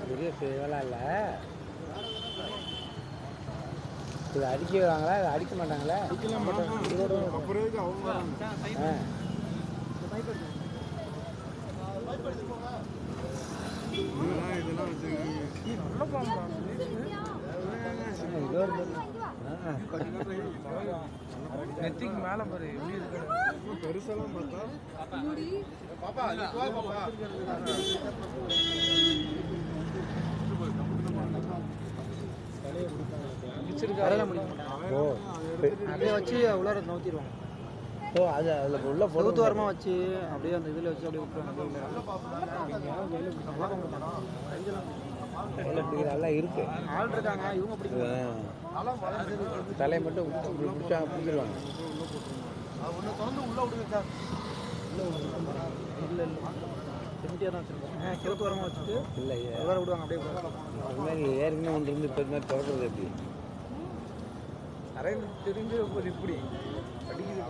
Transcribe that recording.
பெரிய சேவலா இல்லை. இது அடிக்கிறாங்களா? இது அடிக்க மாட்டாங்களா? அடிக்கலாம் மாட்டாங்க. நெத்திக்கு மேல பாரு பெருசெல்லாம் அப்படியே வச்சு உள்ளார நோத்திடுவாங்க. ஓ அது அதில் உள்ள பொழுது வாரமாக வச்சு அப்படியே அந்த இதில் வச்சு அப்படியே விட்டுருவாங்க. நல்லா இருக்கு, ஆள் இருக்காங்க. இவங்க பிடிக்கும் தலையை மட்டும் பிடிச்சாங்க, பிடிச்சிருவாங்க. ஒன்று திறந்து உள்ளே விடுங்க. இல்லை இல்லை செமிட்டியாக தான் வச்சுருக்கோம். கிழக்கு வரமாக வச்சுட்டு இல்லை வேறு விடுவாங்க. அப்படியே அது மாதிரி ஏற்கனவே ஒன்று இருந்து இப்போ இது மாதிரி திறக்கிறது எப்படி நிறைய தெரிஞ்ச போது இப்படி அடிக்குது.